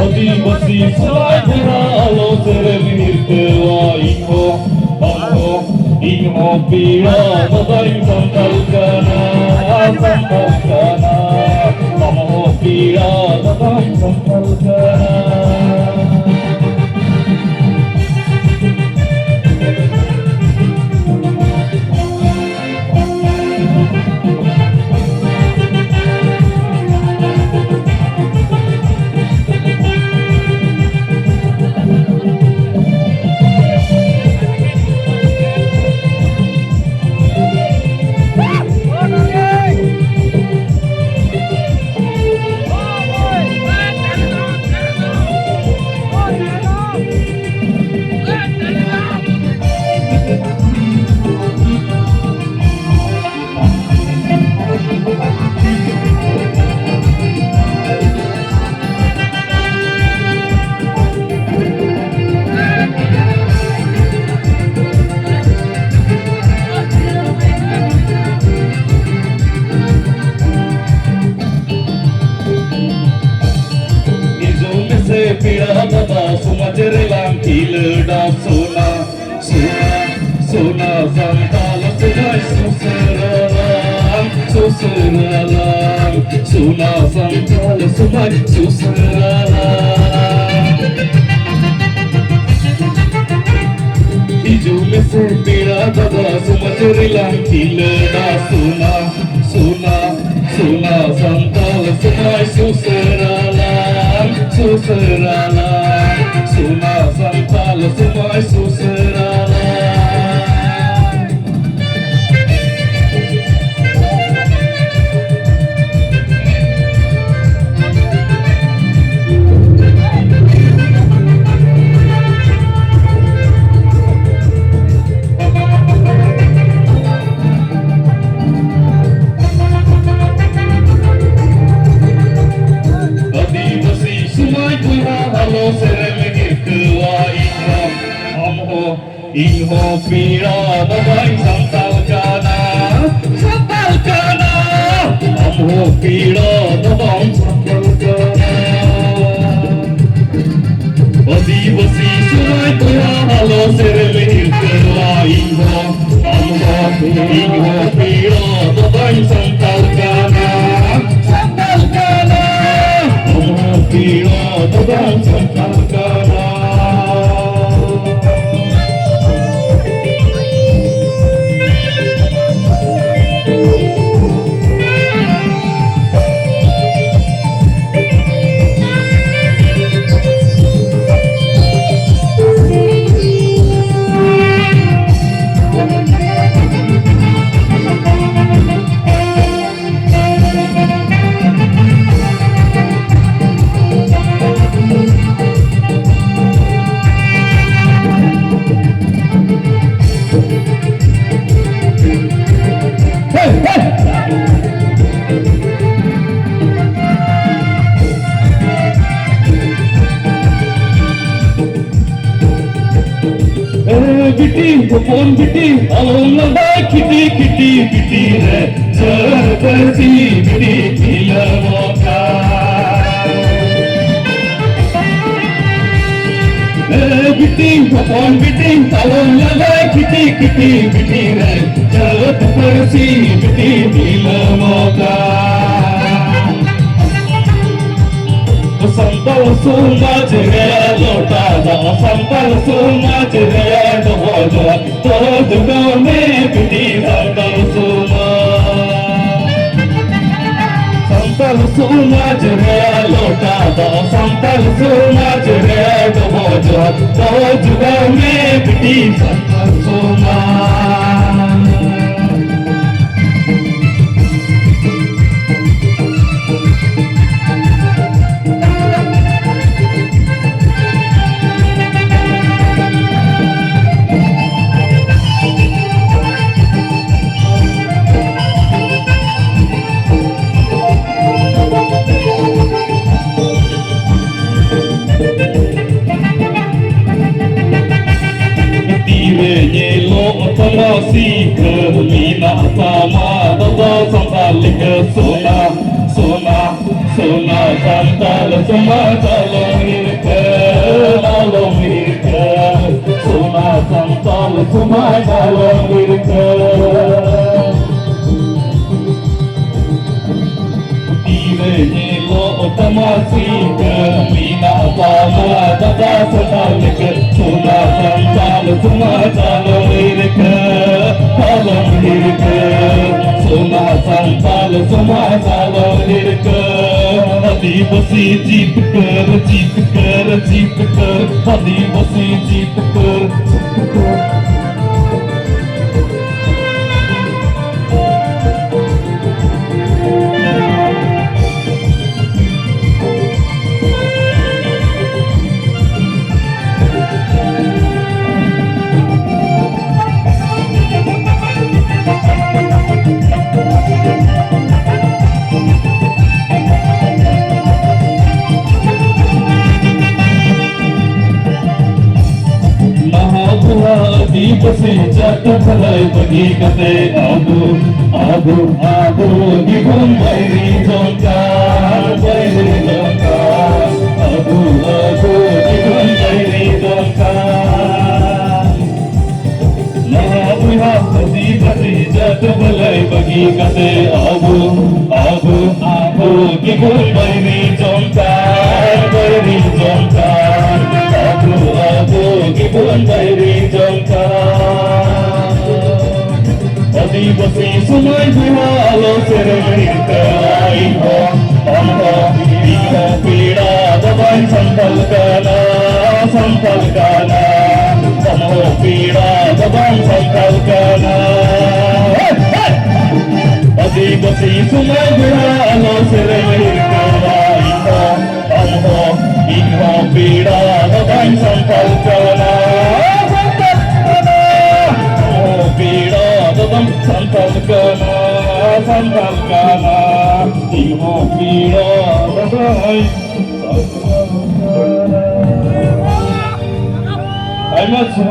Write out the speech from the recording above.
Adivasi Sulaitera alo sereminirtewa Inho pira Madayu samtalkana Mamo pira Madayu samtalkana Pira baba sumajere lang kilda sona santala sunai susuralam sona santala sunai susuralam Iju me se pira baba sumajere lang kilda sona santala sunai susuralam Suna santala sumai suserala Inho pira Madayu samtalkana Amho pira Madayu samtalkana Adivasi Sulaitera alo sereminirtewa Inho pira Madayu samtalkana Amho pira Madayu samtalkana Phone biti alon lada kiti re zarsi biti ilawaka biti phone biti alon lada kiti biti re zarsi biti ilawaka Santal sumaj re lota da santal sumaj re doja doja me biti santal sumaj re lota da santal sumaj re doja doja me biti santal sumaj Sona, sona, sona, santal sumatalong irke, lalong irke. Sona, santal sumatalong irke. Dire nilo otamasika, mina pama tata sanalika. Sona, santal sumatalong irke, lalong irke. Sona, santal sumatalong irke. आदिवासी जीत कर जीत कर जीत कर आदिवासी जीत कर आदिवासी जात भलाई बगी कते आगो आगो आगो निगुम बैरी जोंका आगो आगो निगुम बैरी जोंका आदिवासी जात भलाई बगी कते आगो आगो आगो निगुम बैरी जोंका बैरी जोंका आगो आगो निगुम बैरी जोंका आदिवासी सुनाई हुआ आलो सेरेमिरके आइहो हमको इहो पीड़ा दबाई संभल गाना हमको पीड़ा दबाई संभल गाना आदिवासी सुनाई हुआ आलो सेरेमिरके आइहो हमको इहो पीड़ा दबाई संभल गाना संभल गाना इहो पीड़ा दबाई संभल गाना